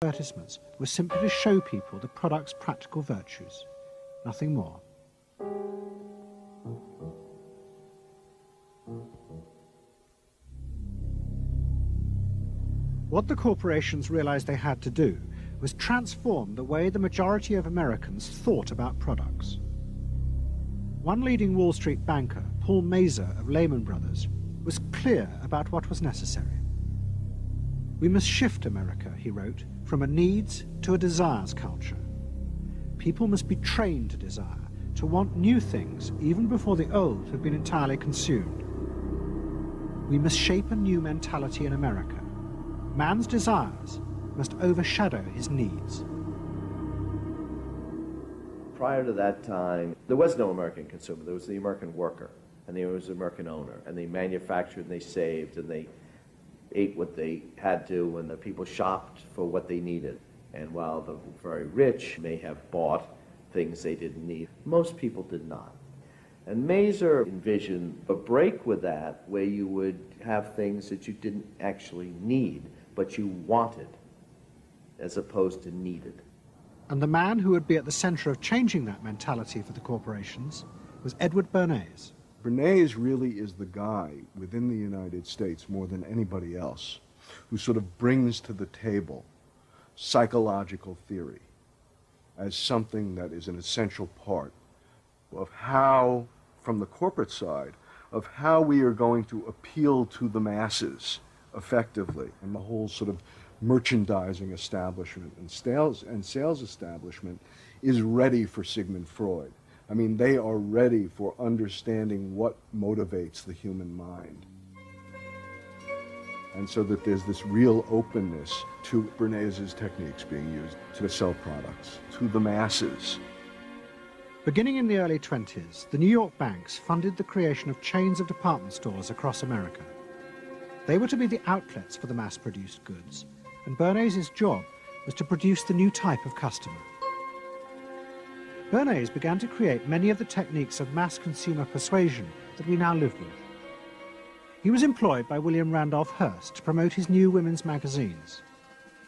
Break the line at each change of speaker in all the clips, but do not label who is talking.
advertisements were simply to show people the product's practical virtues, nothing more. What the corporations realized they had to do was transform the way the majority of Americans thought about products. One leading Wall Street banker, Paul Mazur of Lehman Brothers, was clear about what was necessary. "We must shift America," he wrote, "from a needs to a desires culture. People must be trained to desire, to want new things even before the old have been entirely consumed. We must shape a new mentality in America. Man's desires must overshadow his needs."
Prior to that time, there was no American consumer. There was the American worker, and there was the American owner, and they manufactured and they saved and they ate what they had to, and the people shopped for what they needed. And while the very rich may have bought things they didn't need, most people did not. And Mazur envisioned a break with that, where you would have things that you didn't actually need, but you wanted, as opposed to needed.
And the man who would be at the center of changing that mentality for the corporations was Edward Bernays.
Bernays really is the guy within the United States, more than anybody else, who sort of brings to the table psychological theory as something that is an essential part of how, from the corporate side, of how we are going to appeal to the masses effectively. And the whole sort of merchandising establishment and sales establishment is ready for Sigmund Freud. I mean, they are ready for understanding what motivates the human mind. And so that there's this real openness to Bernays' techniques being used to sell products to the masses.
Beginning in the early 20s, the New York banks funded the creation of chains of department stores across America. They were to be the outlets for the mass-produced goods, and Bernays' job was to produce the new type of customer. Bernays began to create many of the techniques of mass consumer persuasion that we now live with. He was employed by William Randolph Hearst to promote his new women's magazines,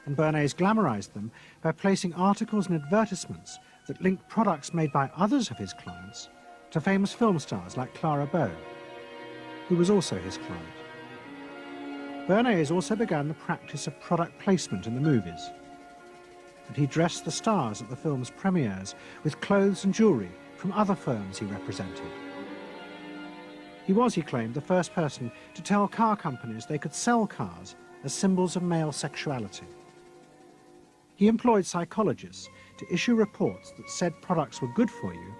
and Bernays glamorized them by placing articles and advertisements that linked products made by others of his clients to famous film stars like Clara Bow, who was also his client. Bernays also began the practice of product placement in the movies, and he dressed the stars at the film's premieres with clothes and jewellery from other firms he represented. He was, he claimed, the first person to tell car companies they could sell cars as symbols of male sexuality. He employed psychologists to issue reports that said products were good for you,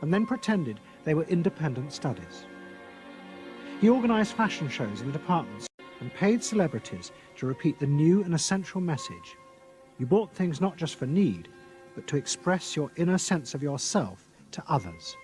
and then pretended they were independent studies. He organised fashion shows in the departments and paid celebrities to repeat the new and essential message: you bought things not just for need, but to express your inner sense of yourself to others.